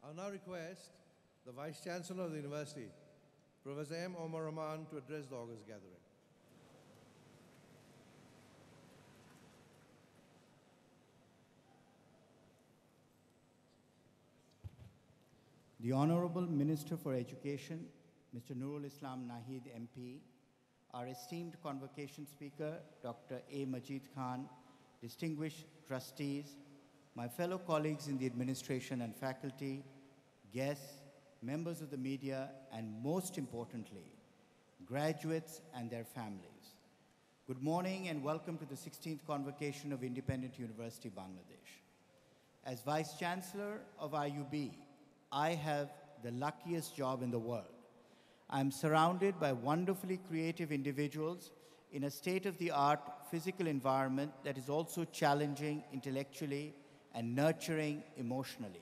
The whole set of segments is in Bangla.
I'll now request the Vice Chancellor of the University, Professor M. Omar Rahman, to address the August gathering. The Honorable Minister for Education, Mr. Nurul Islam Nahid MP, our esteemed convocation speaker, Dr. A. Majid Khan, distinguished trustees, my fellow colleagues in the administration and faculty, guests, members of the media, and most importantly, graduates and their families. Good morning and welcome to the 16th Convocation of Independent University, Bangladesh. As Vice Chancellor of IUB, I have the luckiest job in the world. I'm surrounded by wonderfully creative individuals in a state-of-the-art physical environment that is also challenging intellectually and nurturing emotionally.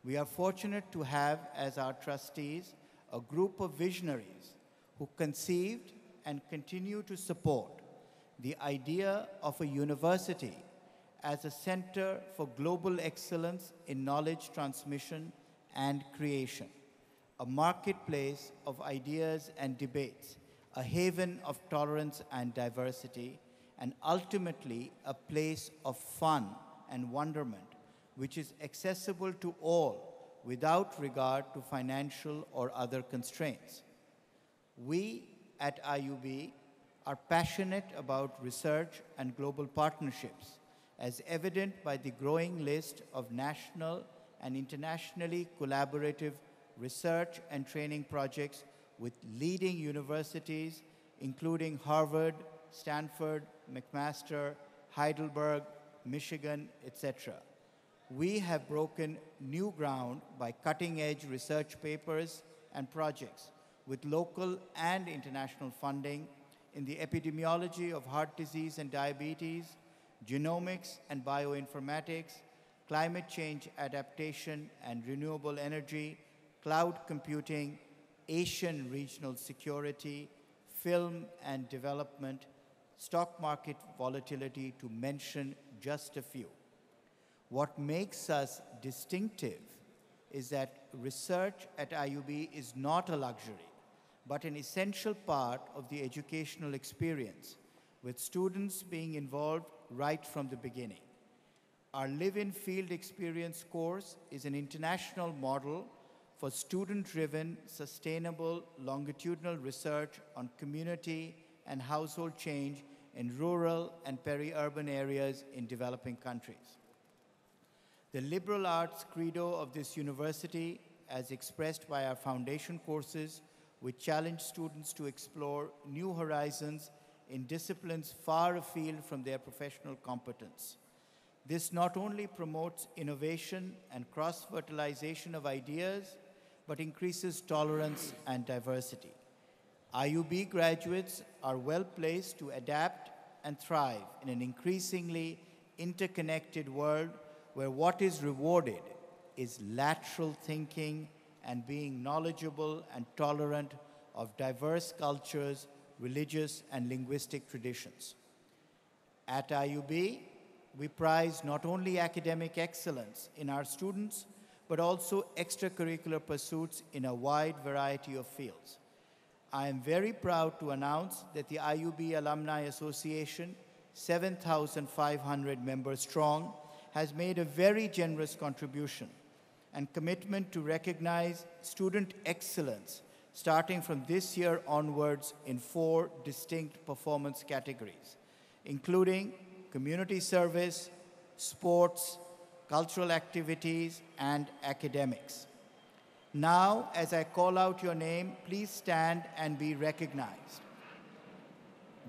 We are fortunate to have as our trustees a group of visionaries who conceived and continue to support the idea of a university as a center for global excellence in knowledge transmission and creation, a marketplace of ideas and debates, a haven of tolerance and diversity, and ultimately a place of fun and wonderment, which is accessible to all without regard to financial or other constraints. We at IUB are passionate about research and global partnerships, as evident by the growing list of national and internationally collaborative research and training projects with leading universities, including Harvard, Stanford, McMaster, Heidelberg, Michigan, etc. We have broken new ground by cutting-edge research papers and projects with local and international funding in the epidemiology of heart disease and diabetes, genomics and bioinformatics, climate change adaptation and renewable energy, cloud computing, Asian regional security, film and development, stock market volatility, to mention just a few. What makes us distinctive is that research at IUB is not a luxury, but an essential part of the educational experience, with students being involved right from the beginning. Our Live-in Field Experience course is an international model for student-driven, sustainable, longitudinal research on community and household change in rural and peri-urban areas in developing countries. The liberal arts credo of this university, as expressed by our foundation courses, which challenge students to explore new horizons in disciplines far afield from their professional competence. This not only promotes innovation and cross-fertilization of ideas, but increases tolerance and diversity. IUB graduates are well placed to adapt and thrive in an increasingly interconnected world where what is rewarded is lateral thinking and being knowledgeable and tolerant of diverse cultures, religious and linguistic traditions. At IUB, we prize not only academic excellence in our students, but also extracurricular pursuits in a wide variety of fields. I am very proud to announce that the IUB Alumni Association, 7,500 members strong, has made a very generous contribution and commitment to recognize student excellence starting from this year onwards in 4 distinct performance categories, including community service, sports, cultural activities, and academics. Now, as I call out your name, please stand and be recognized.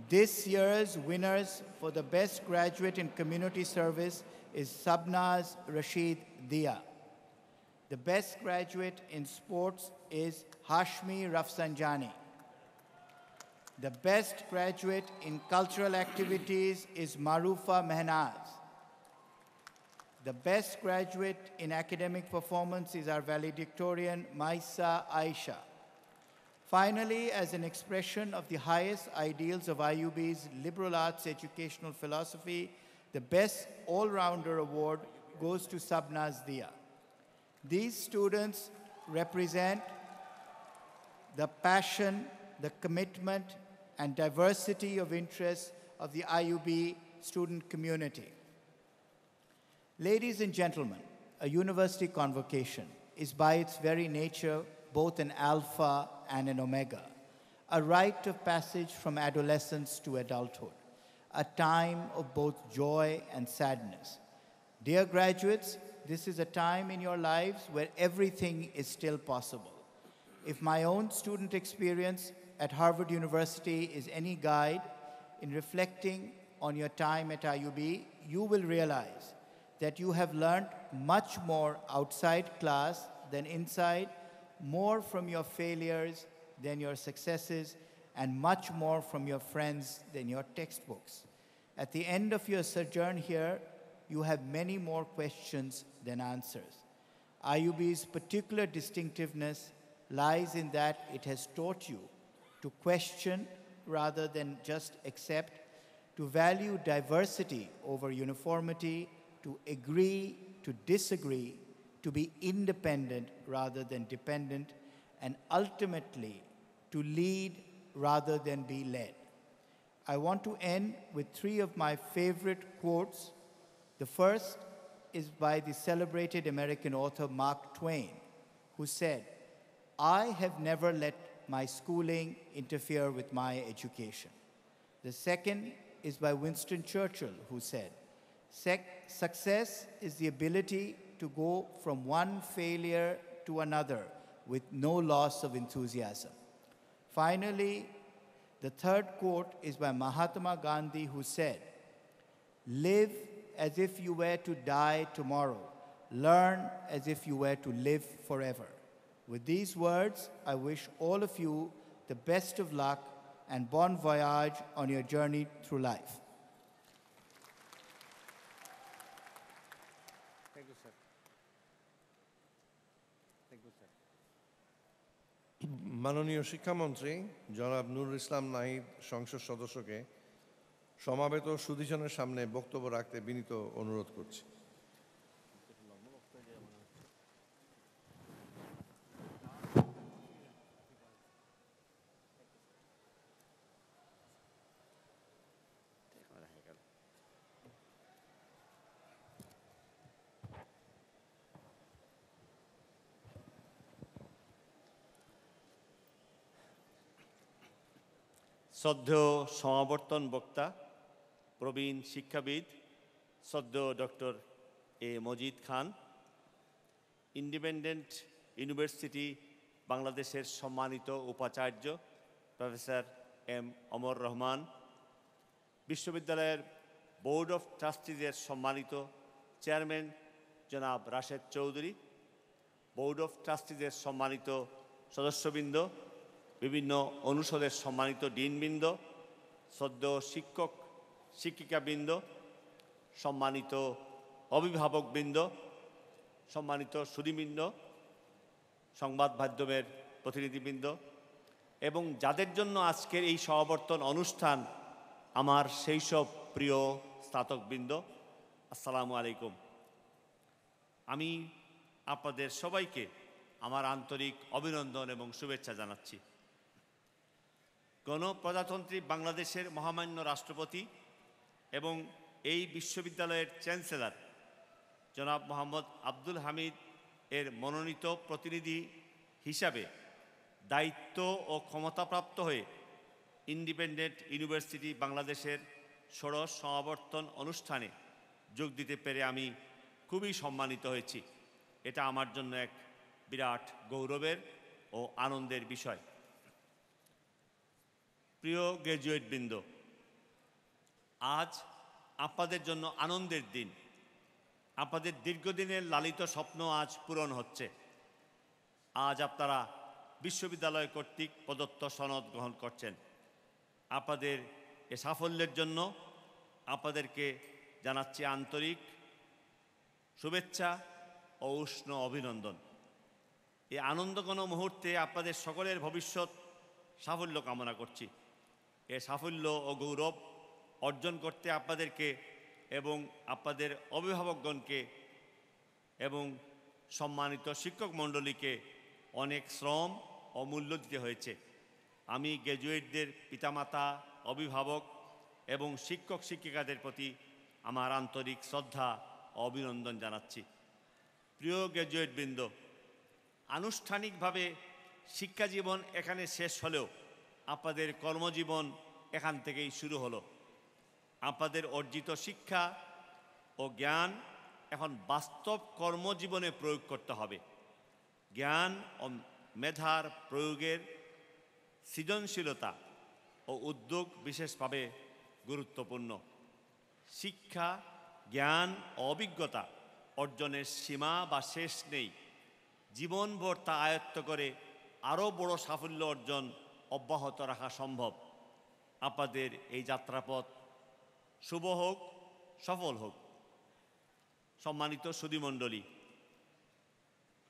This year's winners for the Best Graduate in Community Service is Sabnaz Rashid Dia. The Best Graduate in Sports is Hashmi Rafsanjani. The Best Graduate in Cultural Activities is Marufa Mehnaz. The Best Graduate in Academic Performance is our valedictorian, Maisa Aisha. Finally, as an expression of the highest ideals of IUB's liberal arts educational philosophy, the Best All-Rounder Award goes to Sabnaz Dia. These students represent the passion, the commitment, and diversity of interests of the IUB student community. Ladies and gentlemen, a university convocation is by its very nature both an alpha and an omega, a rite of passage from adolescence to adulthood, a time of both joy and sadness. Dear graduates, this is a time in your lives where everything is still possible. If my own student experience at Harvard University is any guide in reflecting on your time at IUB, you will realize that you have learned much more outside class than inside, more from your failures than your successes, and much more from your friends than your textbooks. At the end of your sojourn here, you have many more questions than answers. IUB's particular distinctiveness lies in that it has taught you to question rather than just accept, to value diversity over uniformity, to agree, to disagree, to be independent rather than dependent, and ultimately to lead rather than be led. I want to end with three of my favorite quotes. The first is by the celebrated American author Mark Twain, who said, "I have never let my schooling interfere with my education." The second is by Winston Churchill, who said, "Success is the ability to go from one failure to another with no loss of enthusiasm." Finally, the third quote is by Mahatma Gandhi, who said, "Live as if you were to die tomorrow. Learn as if you were to live forever." With these words, I wish all of you the best of luck and bon voyage on your journey through life. Thank you, sir. Thank you, sir. মাননীয় শিক্ষামন্ত্রী জনাব নুরুল ইসলাম নাহিদ সংসদ সদস্যকে সমাবেত সুধীজনের সামনে বক্তব্য রাখতে বিনীত অনুরোধ করছি। শ্রদ্ধেয় সমাবর্তন বক্তা, প্রবীণ শিক্ষাবিদ, শ্রদ্ধেয় doctor A Majid Khan, independent university বাংলাদেশের সম্মানিত উপাচার্য প্রফেসর এম অমর রহমান, বিশ্ববিদ্যালয়ের বোর্ড অফ ট্রাস্টিজের সম্মানিত চেয়ারম্যান জনাব রাশেদ চৌধুরী, বোর্ড অফ ট্রাস্টিজের সম্মানিত সদস্যবৃন্দ, বিভিন্ন অনুষদের সম্মানিত ডিনবৃন্দ, শ্রদ্ধেয় শিক্ষক শিক্ষিকাবৃন্দ, সম্মানিত অভিভাবকবৃন্দ, সম্মানিত সুধীবৃন্দ, সংবাদ মাধ্যমের প্রতিনিধিবৃন্দ এবং যাদের জন্য আজকের এই সমাবর্তন অনুষ্ঠান, আমার সেই সব প্রিয় স্নাতকবৃন্দ, আসসালামু আলাইকুম। আমি আপনাদের সবাইকে আমার আন্তরিক অভিনন্দন এবং শুভেচ্ছা জানাচ্ছি। গণপ্রজাতন্ত্রী বাংলাদেশের মহামান্য রাষ্ট্রপতি এবং এই বিশ্ববিদ্যালয়ের চ্যান্সেলর জনাব মোহাম্মদ আব্দুল হামিদ এর মনোনীত প্রতিনিধি হিসাবে দায়িত্ব ও ক্ষমতাপ্রাপ্ত হয়ে ইন্ডিপেন্ডেন্ট ইউনিভার্সিটি বাংলাদেশের ষোড়শ সমাবর্তন অনুষ্ঠানে যোগ দিতে পেরে আমি খুবই সম্মানিত হয়েছি। এটা আমার জন্য এক বিরাট গৌরবের ও আনন্দের বিষয়। প্রিয় গ্র্যাজুয়েটবৃন্দ, আজ আপনাদের জন্য আনন্দের দিন। আপনাদের দীর্ঘদিনের লালিত স্বপ্ন আজ পূরণ হচ্ছে। আজ আপনারা বিশ্ববিদ্যালয় কর্তৃক প্রদত্ত সনদ গ্রহণ করছেন। আপনাদের এ সাফল্যের জন্য আপনাদেরকে জানাচ্ছি আন্তরিক শুভেচ্ছা ও উষ্ণ অভিনন্দন। এই আনন্দঘন মুহূর্তে আপনাদের সকলের ভবিষ্যৎ সাফল্য কামনা করছি। এ সাফল্য ও গৌরব অর্জন করতে আপনাদেরকে এবং আপনাদের অভিভাবকগণকে এবং সম্মানিত শিক্ষক মণ্ডলীকে অনেক শ্রম ও মূল্য দিতে হয়েছে। আমি গ্র্যাজুয়েটদের পিতামাতা, অভিভাবক এবং শিক্ষক শিক্ষিকাদের প্রতি আমার আন্তরিক শ্রদ্ধা ও অভিনন্দন জানাচ্ছি। প্রিয় গ্র্যাজুয়েটবৃন্দ, আনুষ্ঠানিকভাবে শিক্ষাজীবন এখানে শেষ হলেও আপনাদের কর্মজীবন এখান থেকেই শুরু হলো। আপনাদের অর্জিত শিক্ষা ও জ্ঞান এখন বাস্তব কর্মজীবনে প্রয়োগ করতে হবে। জ্ঞান ও মেধার প্রয়োগের সৃজনশীলতা ও উদ্যোগ বিশেষভাবে গুরুত্বপূর্ণ। শিক্ষা, জ্ঞান ও অভিজ্ঞতা অর্জনের সীমা বা শেষ নেই। জীবনভর তা আয়ত্ত করে আরও বড় সাফল্য অর্জন অব্যাহত রাখা সম্ভব। আপনাদের এই যাত্রাপথ শুভ হোক, সফল হোক। সম্মানিত সুধীমণ্ডলী,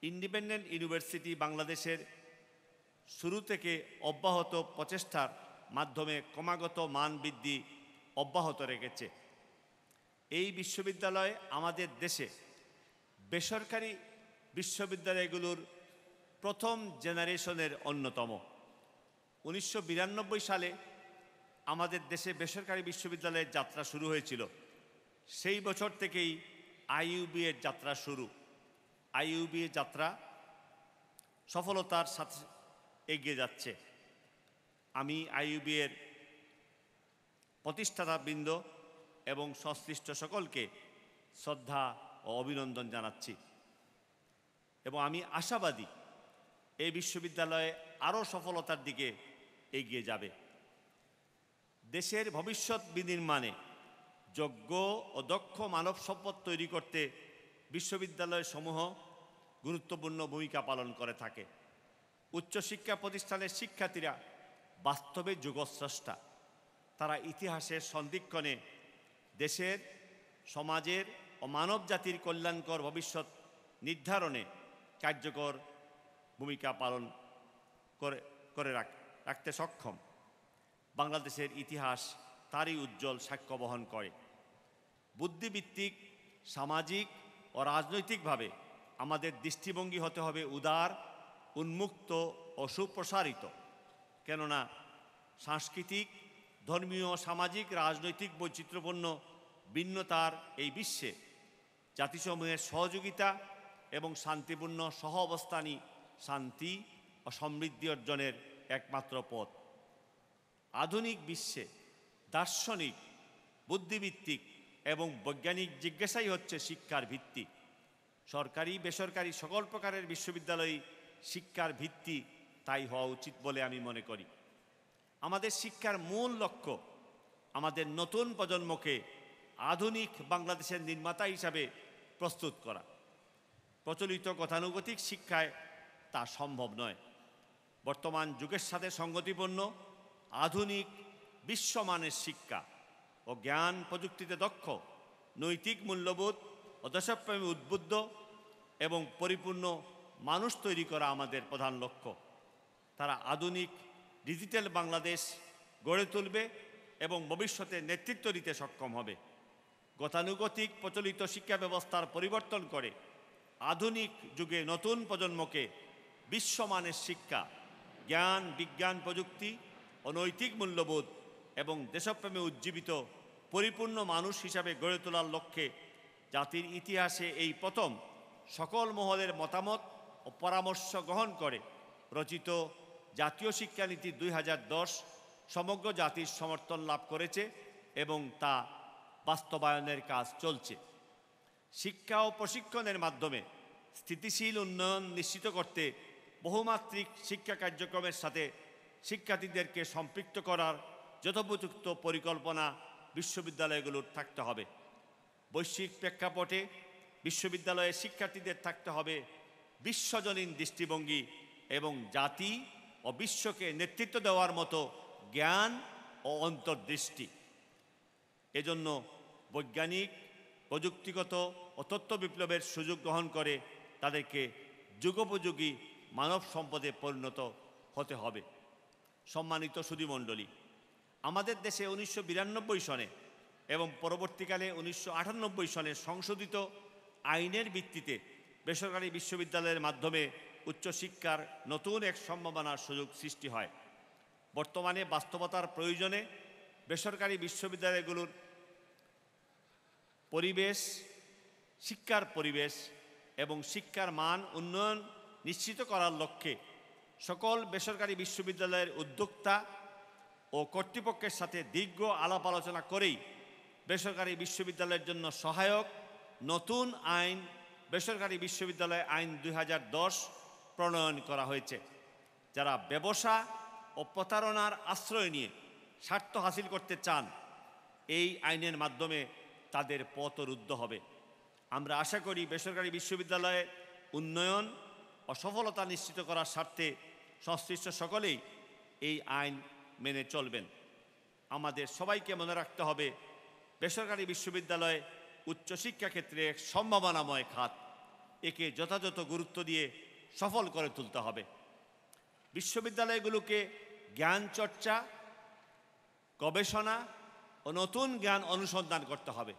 ইন্ডিপেন্ডেন্ট ইউনিভার্সিটি বাংলাদেশের শুরু থেকে অব্যাহত প্রচেষ্টার মাধ্যমে ক্রমাগত মান বৃদ্ধি অব্যাহত রেখেছে। এই বিশ্ববিদ্যালয় আমাদের দেশে বেসরকারি বিশ্ববিদ্যালয়গুলোর প্রথম জেনারেশনের অন্যতম। 1992 সালে আমাদের দেশে বেসরকারি বিশ্ববিদ্যালয়ের যাত্রা শুরু হয়েছিল। সেই বছর থেকেই আইইউবি এর যাত্রা শুরু। আইইউবি এর যাত্রা সফলতার সাথে এগিয়ে যাচ্ছে। আমি আইইউবি এর প্রতিষ্ঠাতাবৃন্দ এবং সংশ্লিষ্ট সকলকে শ্রদ্ধা ও অভিনন্দন জানাচ্ছি এবং আমি আশাবাদী এই বিশ্ববিদ্যালয়ে আরও সফলতার দিকে এগিয়ে যাবে। দেশের ভবিষ্যৎ বিনির্মাণে যোগ্য ও দক্ষ মানব সম্পদ তৈরি করতে বিশ্ববিদ্যালয়সমূহ গুরুত্বপূর্ণ ভূমিকা পালন করে থাকে। উচ্চশিক্ষা প্রতিষ্ঠানের শিক্ষার্থীরা বাস্তবে যুগস্রষ্টা। তারা ইতিহাসের সন্ধিক্ষণে দেশের, সমাজের ও মানব জাতির কল্যাণকর ভবিষ্যৎ নির্ধারণে কার্যকর ভূমিকা পালন করে রাখতে সক্ষম। বাংলাদেশের ইতিহাস তারই উজ্জ্বল সাক্ষ্য বহন করে। বুদ্ধিভিত্তিক, সামাজিক ও রাজনৈতিকভাবে আমাদের দৃষ্টিভঙ্গি হতে হবে উদার, উন্মুক্ত ও সুপ্রসারিত। কেননা সাংস্কৃতিক, ধর্মীয়, সামাজিক, রাজনৈতিক বৈচিত্র্যপূর্ণ ভিন্নতার এই বিশ্বে জাতিসমূহের সহযোগিতা এবং শান্তিপূর্ণ সহ অবস্থানই শান্তি ও সমৃদ্ধি অর্জনের একমাত্র পথ। আধুনিক বিশ্বে দার্শনিক, বুদ্ধিভিত্তিক এবং বৈজ্ঞানিক জিজ্ঞাসাই হচ্ছে শিক্ষার ভিত্তি। সরকারি, বেসরকারি সকল প্রকারের বিশ্ববিদ্যালয় শিক্ষার ভিত্তি তাই হওয়া উচিত বলে আমি মনে করি। আমাদের শিক্ষার মূল লক্ষ্য আমাদের নতুন প্রজন্মকে আধুনিক বাংলাদেশের নির্মাতা হিসাবে প্রস্তুত করা। প্রচলিত গতানুগতিক শিক্ষায় তা সম্ভব নয়। বর্তমান যুগের সাথে সঙ্গতিপূর্ণ আধুনিক বিশ্বমানের শিক্ষা ও জ্ঞান প্রযুক্তিতে দক্ষ, নৈতিক মূল্যবোধ ও দেশপ্রেমে উদ্বুদ্ধ এবং পরিপূর্ণ মানুষ তৈরি করা আমাদের প্রধান লক্ষ্য। তারা আধুনিক ডিজিটাল বাংলাদেশ গড়ে তুলবে এবং ভবিষ্যতে নেতৃত্ব দিতে সক্ষম হবে। গতানুগতিক প্রচলিত শিক্ষা ব্যবস্থার পরিবর্তন করে আধুনিক যুগে নতুন প্রজন্মকে বিশ্বমানের শিক্ষা, জ্ঞান, বিজ্ঞান, প্রযুক্তি ও নৈতিক মূল্যবোধ এবং দেশপ্রেমে উজ্জীবিত পরিপূর্ণ মানুষ হিসাবে গড়ে তোলার লক্ষ্যে জাতির ইতিহাসে এই প্রথম সকল মহলের মতামত ও পরামর্শ গ্রহণ করে রচিত জাতীয় শিক্ষানীতি 2010 সমগ্র জাতির সমর্থন লাভ করেছে এবং তা বাস্তবায়নের কাজ চলছে। শিক্ষা ও প্রশিক্ষণের মাধ্যমে স্থিতিশীল উন্নয়ন নিশ্চিত করতে বহুমাত্রিক শিক্ষা কার্যক্রমের সাথে শিক্ষার্থীদেরকে সম্পৃক্ত করার যথোপযুক্ত পরিকল্পনা বিশ্ববিদ্যালয়গুলোর থাকতে হবে। বৈশ্বিক প্রেক্ষাপটে বিশ্ববিদ্যালয়ের শিক্ষার্থীদের থাকতে হবে বিশ্বজনীন দৃষ্টিভঙ্গি এবং জাতি ও বিশ্বকে নেতৃত্ব দেওয়ার মতো জ্ঞান ও অন্তর্দৃষ্টি। এজন্য বৈজ্ঞানিক, প্রযুক্তিগত ও তথ্য বিপ্লবের সুযোগ গ্রহণ করে তাদেরকে যুগোপযোগী মানব সম্পদে পরিণত হতে হবে। সম্মানিত সুধীমণ্ডলী, আমাদের দেশে 1992 সনে এবং পরবর্তীকালে 1998 সনে সংশোধিত আইনের ভিত্তিতে বেসরকারি বিশ্ববিদ্যালয়ের মাধ্যমে উচ্চশিক্ষার নতুন এক সম্ভাবনার সুযোগ সৃষ্টি হয়। বর্তমানে বাস্তবতার প্রয়োজনে বেসরকারি বিশ্ববিদ্যালয়গুলোর পরিবেশ, শিক্ষার পরিবেশ এবং শিক্ষার মান উন্নয়ন নিশ্চিত করার লক্ষ্যে সকল বেসরকারি বিশ্ববিদ্যালয়ের উদ্যোক্তা ও কর্তৃপক্ষের সাথে দীর্ঘ আলাপ আলোচনা করেই বেসরকারি বিশ্ববিদ্যালয়ের জন্য সহায়ক নতুন আইন বেসরকারি বিশ্ববিদ্যালয় আইন 2010 প্রণয়ন করা হয়েছে। যারা ব্যবসা ও প্রতারণার আশ্রয় নিয়ে স্বার্থ হাসিল করতে চান, এই আইনের মাধ্যমে তাদের পথ রুদ্ধ হবে। আমরা আশা করি বেসরকারি বিশ্ববিদ্যালয়ের উন্নয়ন ও সফলতা নিশ্চিত করার স্বার্থে সংশ্লিষ্ট সকলেই এই আইন মেনে চলবেন। আমাদের সবাইকে মনে রাখতে হবে, বেসরকারি বিশ্ববিদ্যালয় উচ্চশিক্ষা ক্ষেত্রে এক সম্ভাবনাময় খাত। একে যথাযথ গুরুত্ব দিয়ে সফল করে তুলতে হবে। বিশ্ববিদ্যালয়গুলোকে জ্ঞান চর্চা, গবেষণা ও নতুন জ্ঞান অনুসন্ধান করতে হবে,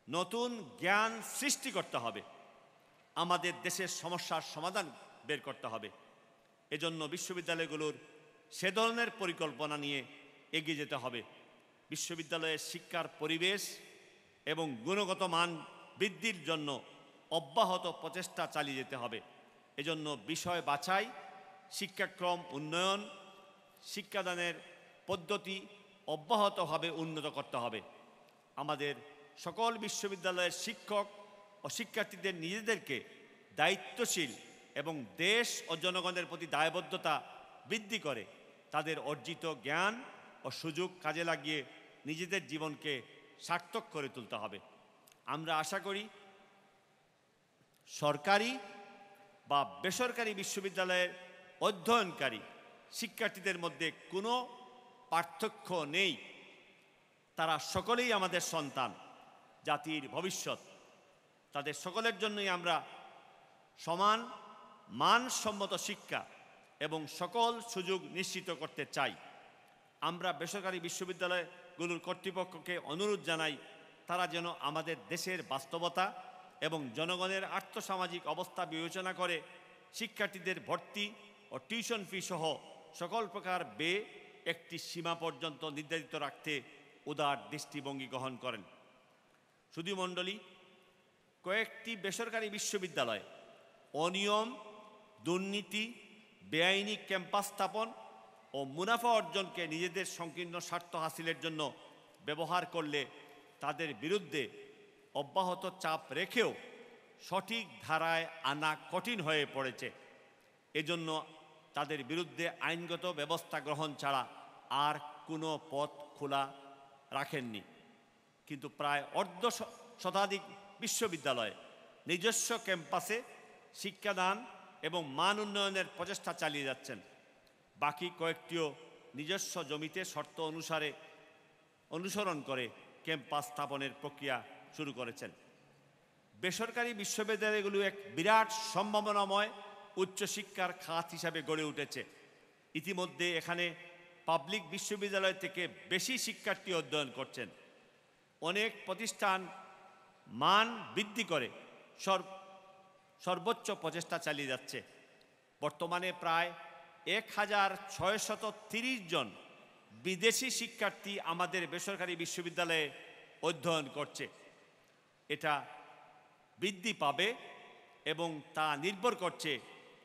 নতুন জ্ঞান সৃষ্টি করতে হবে, আমাদের দেশের সমস্যার সমাধান বের করতে হবে। এজন্য বিশ্ববিদ্যালয়গুলোর সে ধরনের পরিকল্পনা নিয়ে এগিয়ে যেতে হবে। বিশ্ববিদ্যালয়ের শিক্ষার পরিবেশ এবং গুণগত মান বৃদ্ধির জন্য অব্যাহত প্রচেষ্টা চালিয়ে যেতে হবে। এজন্য বিষয় বাছাই, শিক্ষাক্রম উন্নয়ন, শিক্ষাদানের পদ্ধতি অব্যাহতভাবে উন্নত করতে হবে। আমাদের সকল বিশ্ববিদ্যালয়ের শিক্ষক ও শিক্ষার্থীদের নিজেদেরকে দায়িত্বশীল এবং দেশ ও জনগণের প্রতি দায়বদ্ধতা বৃদ্ধি করে তাদের অর্জিত জ্ঞান ও সুযোগ কাজে লাগিয়ে নিজেদের জীবনকে সার্থক করে তুলতে হবে। আমরা আশা করি সরকারি বা বেসরকারি বিশ্ববিদ্যালয়ের অধ্যয়নকারী শিক্ষার্থীদের মধ্যে কোনো পার্থক্য নেই। তারা সকলেই আমাদের সন্তান, জাতির ভবিষ্যৎ। তাদের সকলের জন্যই আমরা সমান মানসম্মত শিক্ষা এবং সকল সুযোগ নিশ্চিত করতে চাই। আমরা বেসরকারি বিশ্ববিদ্যালয়গুলোর কর্তৃপক্ষকে অনুরোধ জানাই, তারা যেন আমাদের দেশের বাস্তবতা এবং জনগণের আর্থসামাজিক অবস্থা বিবেচনা করে শিক্ষার্থীদের ভর্তি ও টিউশন ফি সহ সকল প্রকার ব্যয় একটি সীমা পর্যন্ত নির্ধারিত রাখতে উদার দৃষ্টিভঙ্গি গ্রহণ করেন। সুধীমণ্ডলী, কয়েকটি বেসরকারি বিশ্ববিদ্যালয় অনিয়ম, দুর্নীতি, বেআইনি ক্যাম্পাস স্থাপন ও মুনাফা অর্জনকে নিজেদের সংকীর্ণ স্বার্থ হাসিলের জন্য ব্যবহার করলে তাদের বিরুদ্ধে অব্যাহত চাপ রেখেও সঠিক ধারায় আনা কঠিন হয়ে পড়েছে। এজন্য তাদের বিরুদ্ধে আইনগত ব্যবস্থা গ্রহণ ছাড়া আর কোনো পথ খোলা রাখেননি। কিন্তু প্রায় অর্ধ শতাধিক বিশ্ববিদ্যালয় নিজস্ব ক্যাম্পাসে শিক্ষাদান এবং মান উন্নয়নের প্রচেষ্টা চালিয়ে যাচ্ছেন। বাকি কয়েকটিও নিজস্ব জমিতে শর্ত অনুসরণ করে ক্যাম্পাস স্থাপনের প্রক্রিয়া শুরু করেছেন। বেসরকারি বিশ্ববিদ্যালয়গুলো এক বিরাট সম্ভাবনাময় উচ্চশিক্ষার খাত হিসাবে গড়ে উঠেছে। ইতিমধ্যে এখানে পাবলিক বিশ্ববিদ্যালয় থেকে বেশি শিক্ষার্থী অধ্যয়ন করছেন। অনেক প্রতিষ্ঠান মান বৃদ্ধি করে সর্বোচ্চ প্রচেষ্টা চালিয়ে যাচ্ছে। বর্তমানে প্রায় 1630 জন বিদেশি শিক্ষার্থী আমাদের বেসরকারি বিশ্ববিদ্যালয়ে অধ্যয়ন করছে। এটা বৃদ্ধি পাবে এবং তা নির্ভর করছে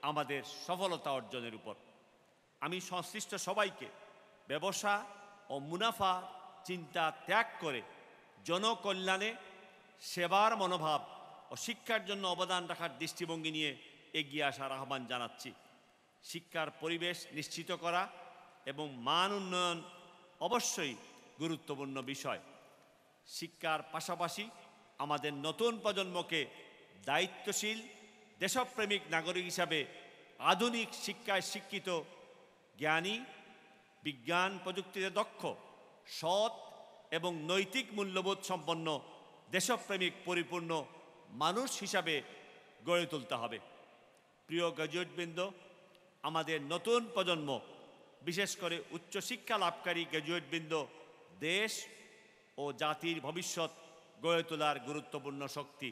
আমাদের সফলতা অর্জনের উপর। আমি সংশ্লিষ্ট সবাইকে ব্যবসা ও মুনাফা চিন্তা ত্যাগ করে জনকল্যাণে সেবার মনোভাব ও শিক্ষার জন্য অবদান রাখার দৃষ্টিভঙ্গি নিয়ে এগিয়ে আসার আহ্বান জানাচ্ছি। শিক্ষার পরিবেশ নিশ্চিত করা এবং মান উন্নয়ন অবশ্যই গুরুত্বপূর্ণ বিষয়। শিক্ষার পাশাপাশি আমাদের নতুন প্রজন্মকে দায়িত্বশীল দেশপ্রেমিক নাগরিক হিসাবে আধুনিক শিক্ষায় শিক্ষিত, জ্ঞানী, বিজ্ঞান প্রযুক্তিতে দক্ষ, সৎ এবং নৈতিক মূল্যবোধ সম্পন্ন দেশপ্রেমিক পরিপূর্ণ মানুষ হিসাবে গড়ে তুলতে হবে। প্রিয় গ্র্যাজুয়েটবৃন্দ, আমাদের নতুন প্রজন্ম, বিশেষ করে উচ্চশিক্ষা লাভকারী গ্র্যাজুয়েটবৃন্দ দেশ ও জাতির ভবিষ্যৎ গড়ে তোলার গুরুত্বপূর্ণ শক্তি।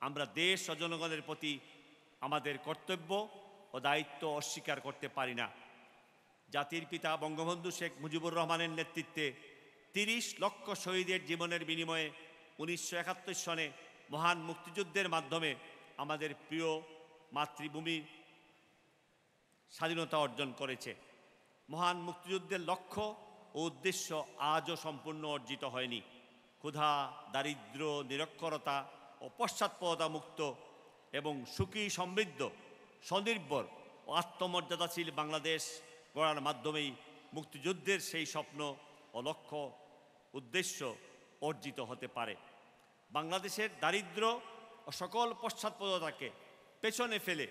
আমরা দেশ ও জনগণের প্রতি আমাদের কর্তব্য ও দায়িত্ব অস্বীকার করতে পারি না। জাতির পিতা বঙ্গবন্ধু শেখ মুজিবুর রহমানের নেতৃত্বে ৩০ লক্ষ শহীদের জীবনের বিনিময়ে ১৯৭১ সনে মহান মুক্তিযুদ্ধের মাধ্যমে আমাদের প্রিয় মাতৃভূমি স্বাধীনতা অর্জন করেছে। মহান মুক্তিযুদ্ধের লক্ষ্য ও উদ্দেশ্য আজও সম্পূর্ণ অর্জিত হয়নি। ক্ষুধা, দারিদ্র্য, নিরক্ষরতা ও পশ্চাৎপদতা মুক্ত এবং সুখী, সমৃদ্ধ, স্বনির্ভর ও আত্মমর্যাদাশীল বাংলাদেশ গড়ার মাধ্যমেই মুক্তিযুদ্ধের সেই স্বপ্ন ও লক্ষ্য উদ্দেশ্য অর্জিত হতে পারে। বাংলাদেশের দারিদ্র্য ও সকল পশ্চাৎপদতাকে পেছনে ফেলে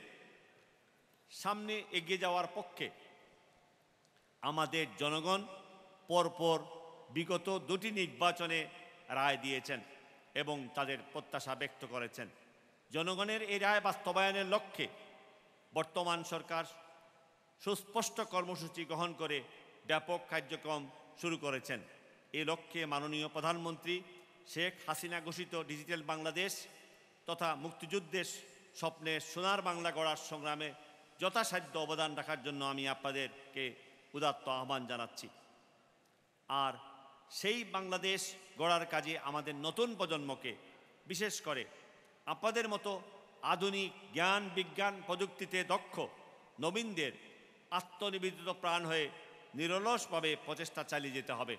সামনে এগিয়ে যাওয়ার পক্ষে আমাদের জনগণ পরপর বিগত দুটি নির্বাচনে রায় দিয়েছেন এবং তাদের প্রত্যাশা ব্যক্ত করেছেন। জনগণের এই রায় বাস্তবায়নের লক্ষ্যে বর্তমান সরকার সুস্পষ্ট কর্মসূচি গ্রহণ করে ব্যাপক কার্যক্রম শুরু করেছেন। এই লক্ষ্যে মাননীয় প্রধানমন্ত্রী শেখ হাসিনা ঘোষিত ডিজিটাল বাংলাদেশ তথা মুক্তিযুদ্ধের স্বপ্নের সোনার বাংলা গড়ার সংগ্রামে যথাসাধ্য অবদান রাখার জন্য আমি আপনাদেরকে উদাত্ত আহ্বান জানাচ্ছি। আর সেই বাংলাদেশ গড়ার কাজে আমাদের নতুন প্রজন্মকে, বিশেষ করে আপনাদের মতো আধুনিক জ্ঞান, বিজ্ঞান, প্রযুক্তিতে দক্ষ নবীনদের আত্মনিবেদিত প্রাণ হয়ে নিরলসভাবে প্রচেষ্টা চালিয়ে যেতে হবে।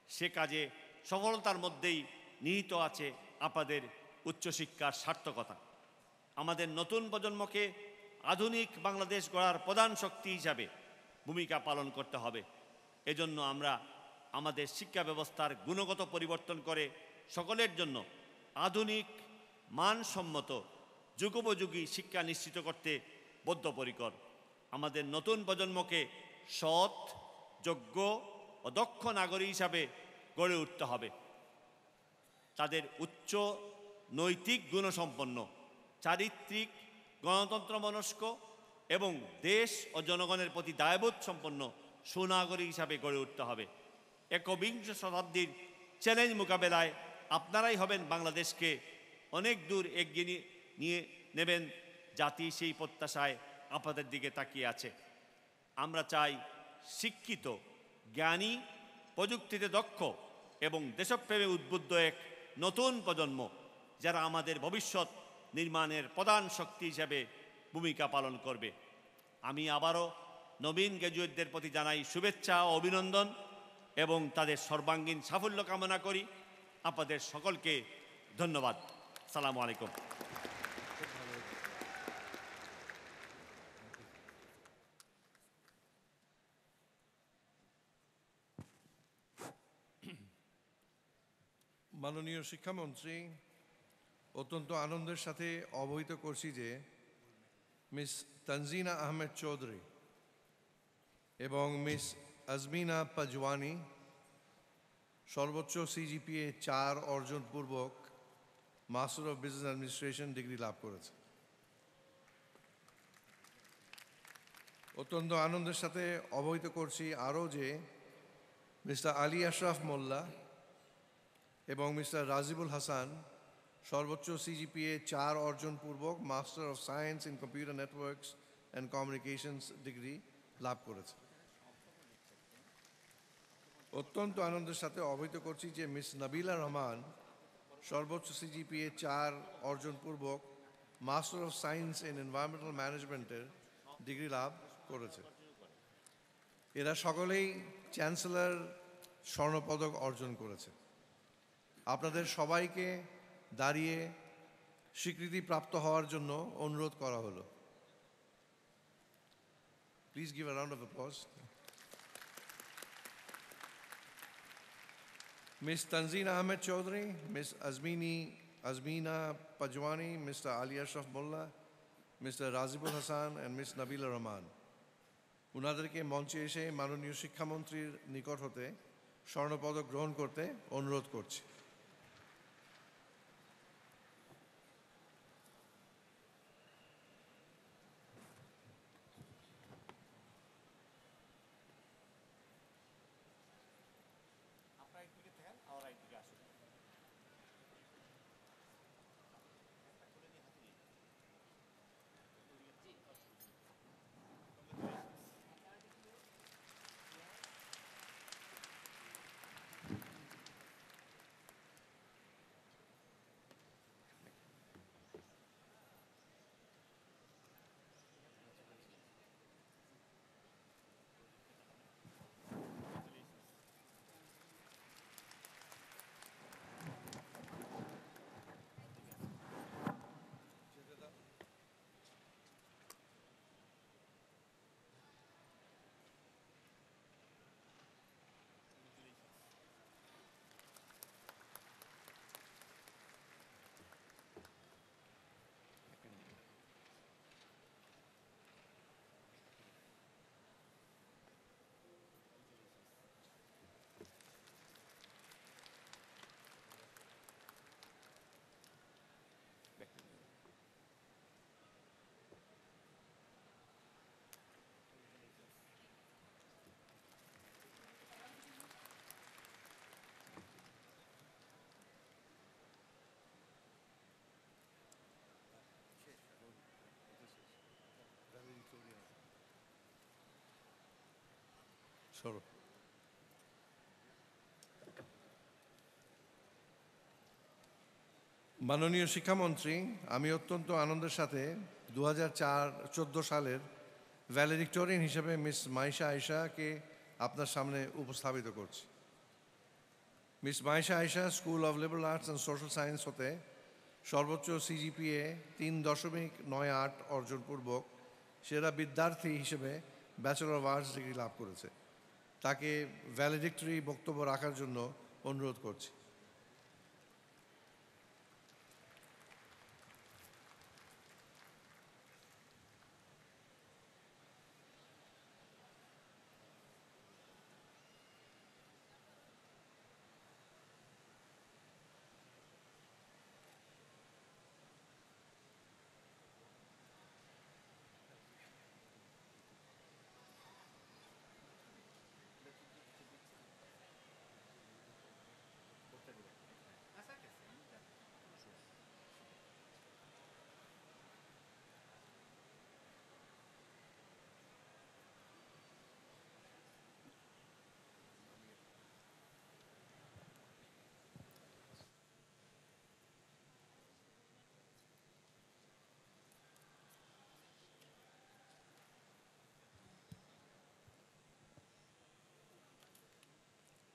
সে কাজে সফলতার মধ্যেই নিহিত আছে আপনাদের উচ্চশিক্ষার সার্থকতা। আমাদের নতুন প্রজন্মকে আধুনিক বাংলাদেশ গড়ার প্রধান শক্তি হিসাবে ভূমিকা পালন করতে হবে। এজন্য আমরা আমাদের শিক্ষা ব্যবস্থার গুণগত পরিবর্তন করে সকলের জন্য আধুনিক, মানসম্মত, যুগোপযোগী শিক্ষা নিশ্চিত করতে বদ্ধপরিকর। আমাদের নতুন প্রজন্মকে সৎ, যোগ্য ও দক্ষ নাগরিক হিসাবে গড়ে উঠতে হবে। তাদের উচ্চ নৈতিক গুণসম্পন্ন, চারিত্রিক, গণতন্ত্রমনস্ক এবং দেশ ও জনগণের প্রতি দায়বোধ সম্পন্ন সুনাগরিক হিসাবে গড়ে উঠতে হবে। একবিংশ শতাব্দীর চ্যালেঞ্জ মোকাবেলায় আপনারাই হবেন বাংলাদেশকে অনেক দূর এগিয়ে নিয়ে নেবেন। জাতি সেই প্রত্যাশায় আপনাদের দিকে তাকিয়ে আছে। আমরা চাই শিক্ষিত, জ্ঞানী, প্রযুক্তিতে দক্ষ এবং দেশপ্রেমে উদ্বুদ্ধ এক নতুন প্রজন্ম, যারা আমাদের ভবিষ্যৎ নির্মাণের প্রধান শক্তি হিসাবে ভূমিকা পালন করবে। আমি আবারও নবীন গ্র্যাজুয়েটদের প্রতি জানাই শুভেচ্ছা ও অভিনন্দন এবং তাদের সর্বাঙ্গীন সাফল্য কামনা করি। আপনাদের সকলকে ধন্যবাদ। আসসালামু আলাইকুম। মাননীয় শিক্ষামন্ত্রী, অত্যন্ত আনন্দের সাথে অবহিত করছি যে মিস তানজিনা আহমেদ চৌধুরী এবং মিস আজমিনা পাজওয়ানি সর্বোচ্চ সিজিপিএ 4 অর্জনপূর্বক master of business administration degree লাভ করেছে। অত্যন্ত আনন্দের সাথে অবহিত করছি আরও যে মিস্টার আলী আশরাফ মোল্লা এবং মিস্টার রাজিবুল হাসান সর্বোচ্চ সিজিপিএ 4 অর্জনপূর্বক master of science in computer networks and communications degree লাভ করেছে। অত্যন্ত আনন্দের সাথে অবহিত করছি যে মিস নাবিলা রহমান সর্বোচ্চ সিজিপিএ 4 অর্জনপূর্বক master of science in environmental ম্যানেজমেন্টের ডিগ্রি লাভ করেছে। এরা সকলেই চ্যান্সেলর স্বর্ণপদক অর্জন করেছে। আপনাদের সবাইকে দাঁড়িয়ে স্বীকৃতিপ্রাপ্ত হওয়ার জন্য অনুরোধ করা হলো। Please give a round of applause. Miss Tanzina Ahmed Chowdhury, Miss Azmina Pazwani, Mister Ali Ashraf Mollah, Mister Rajibul Hasan and Miss Nabila Rahman, ওনাদেরকে মঞ্চে এসে মাননীয় শিক্ষামন্ত্রীর নিকট হতে স্বর্ণপদক গ্রহণ করতে অনুরোধ করছি। সরো। মাননীয় শিক্ষামন্ত্রী, আমি অত্যন্ত আনন্দের সাথে 2014 সালের ভ্যালেডিক্টোরিয়ান হিসেবে মিস মাইশা আয়েশাকে আপনার সামনে উপস্থাপিত করছি। Miss Maisha Ayesha school of liberal arts and social science হতে সর্বোচ্চ সিজিপিএ 3.98 অর্জনপূর্বক সেরা বিদ্যার্থী হিসেবে ব্যাচেলর অফ আর্টস ডিগ্রি লাভ করেছে। তাকে ভ্যালেডিক্টরি বক্তব্য রাখার জন্য অনুরোধ করছি।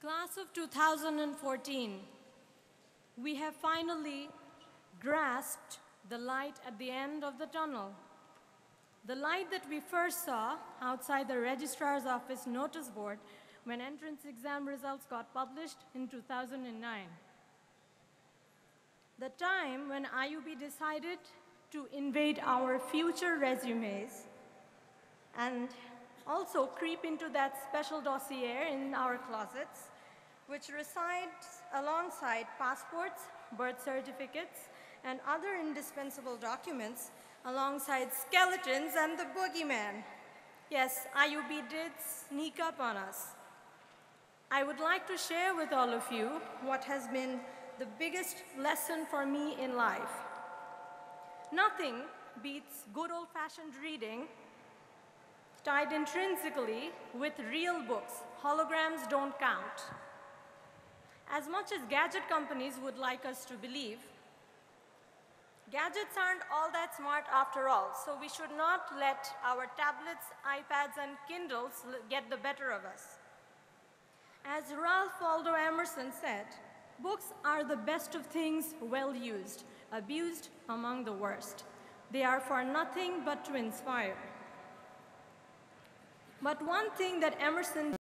Class of 2014, we have finally grasped the light at the end of the tunnel. The light that we first saw outside the registrar's office notice board when entrance exam results got published in 2009. The time when IUB decided to invade our future resumes and also creep into that special dossier in our closets, which resides alongside passports, birth certificates, and other indispensable documents, alongside skeletons and the boogeyman. Yes, IUB did sneak up on us. I would like to share with all of you what has been the biggest lesson for me in life. Nothing beats good old-fashioned reading tied intrinsically with real books. Holograms don't count. As much as gadget companies would like us to believe, gadgets aren't all that smart after all, so we should not let our tablets, iPads, and Kindles get the better of us. As Ralph Waldo Emerson said, books are the best of things well used, abused among the worst. They are for nothing but to inspire. But one thing that Emerson